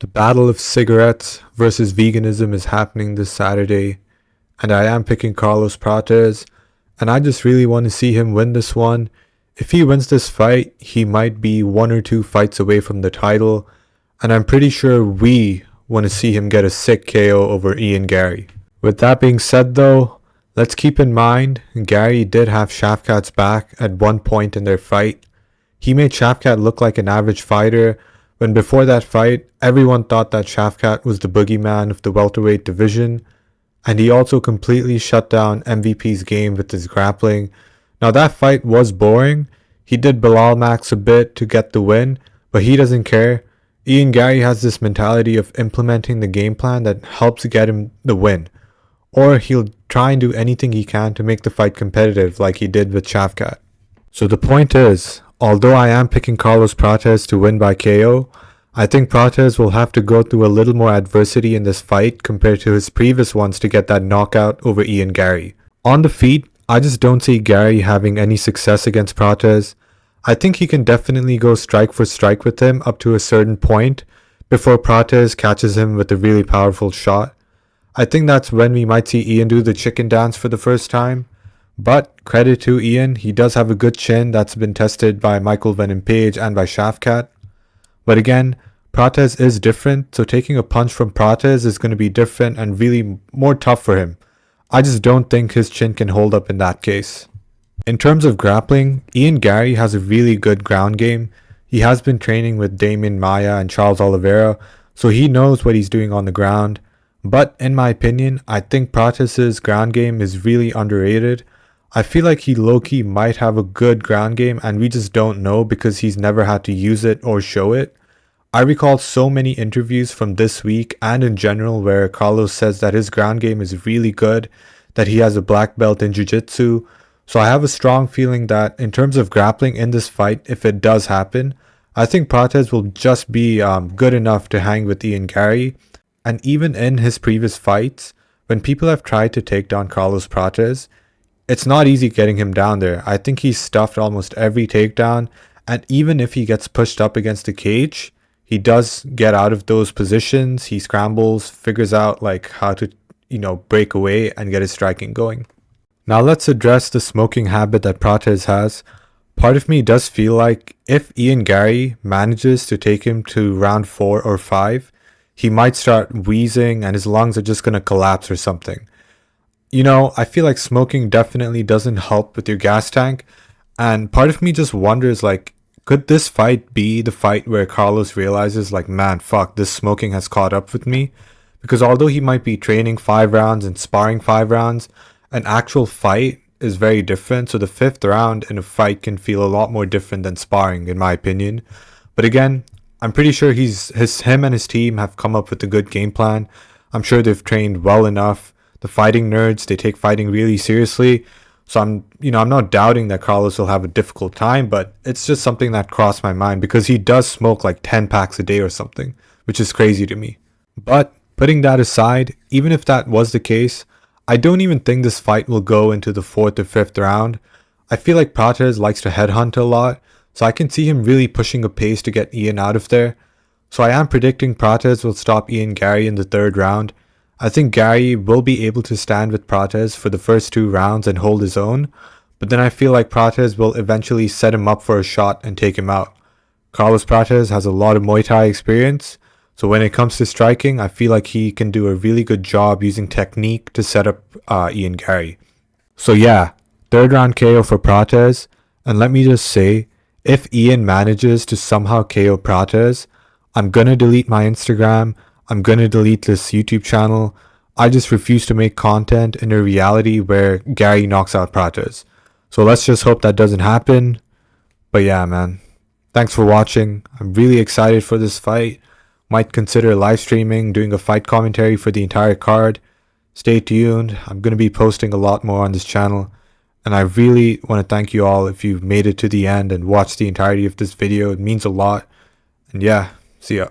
The battle of cigarettes versus veganism is happening this Saturday, and I am picking Carlos Prates, and I just really want to see him win this one. If he wins this fight, he might be 1 or 2 fights away from the title, and I'm pretty sure we want to see him get a sick KO over Garry. With that being said though, let's keep in mind, Garry did have Shafkat's back at one point in their fight. He made Shafkat look like an average fighter, when before that fight, everyone thought that Shafkat was the boogeyman of the welterweight division, and he also completely shut down MVP's game with his grappling. Now that fight was boring. He did Bilal Max a bit to get the win, but he doesn't care. Garry has this mentality of implementing the game plan that helps get him the win, or he'll try and do anything he can to make the fight competitive like he did with Shafkat. So the point is, although I am picking Carlos Prates to win by KO, I think Prates will have to go through a little more adversity in this fight compared to his previous ones to get that knockout over Garry. On the feet, I just don't see Garry having any success against Prates. I think he can definitely go strike for strike with him up to a certain point before Prates catches him with a really powerful shot. I think that's when we might see Ian do the chicken dance for the first time. But credit to Ian, he does have a good chin that's been tested by Michael Venom Page and by Shafkat. But again, Prates is different, so taking a punch from Prates is going to be different and really more tough for him. I just don't think his chin can hold up in that case. In terms of grappling, Garry has a really good ground game. He has been training with Damian Maia and Charles Oliveira, so he knows what he's doing on the ground. But in my opinion, I think Prates' ground game is really underrated. I feel like he low-key might have a good ground game and we just don't know because he's never had to use it or show it. I recall so many interviews from this week and in general where Carlos says that his ground game is really good, that he has a black belt in jiu-jitsu. So I have a strong feeling that in terms of grappling in this fight, if it does happen, I think Prates will just be good enough to hang with Garry. And even in his previous fights, when people have tried to take down Carlos Prates, it's not easy getting him down there. I think he's stuffed almost every takedown, and even if he gets pushed up against the cage, he does get out of those positions. He scrambles, figures out like how to, break away and get his striking going. Now let's address the smoking habit that Prates has. Part of me does feel like if Garry manages to take him to round 4 or 5, he might start wheezing and his lungs are just going to collapse or something. I feel like smoking definitely doesn't help with your gas tank, and part of me just wonders, could this fight be the fight where Carlos realizes, man, fuck, this smoking has caught up with me? Because although he might be training 5 rounds and sparring 5 rounds, an actual fight is very different, so the 5th round in a fight can feel a lot more different than sparring, in my opinion. But again, I'm pretty sure him and his team have come up with a good game plan. I'm sure they've trained well enough. The fighting nerds, they take fighting really seriously. So I'm not doubting that Carlos will have a difficult time, but it's just something that crossed my mind because he does smoke 10 packs a day or something, which is crazy to me. But putting that aside, even if that was the case, I don't even think this fight will go into the 4th or 5th round. I feel like Prates likes to headhunt a lot, so I can see him really pushing a pace to get Ian out of there. So I am predicting Prates will stop Garry in the 3rd round. I think Garry will be able to stand with Prates for the first 2 rounds and hold his own, but then I feel like Prates will eventually set him up for a shot and take him out. Carlos Prates has a lot of Muay Thai experience, so when it comes to striking, I feel like he can do a really good job using technique to set up Garry. So yeah, 3rd round KO for Prates, and let me just say, if Ian manages to somehow KO Prates, I'm gonna delete my Instagram, I'm gonna delete this YouTube channel. I just refuse to make content in a reality where Garry knocks out Prates. So let's just hope that doesn't happen. But yeah, man. Thanks for watching. I'm really excited for this fight. Might consider live streaming, doing a fight commentary for the entire card. Stay tuned. I'm gonna be posting a lot more on this channel. And I really want to thank you all if you've made it to the end and watched the entirety of this video. It means a lot. And yeah, see ya.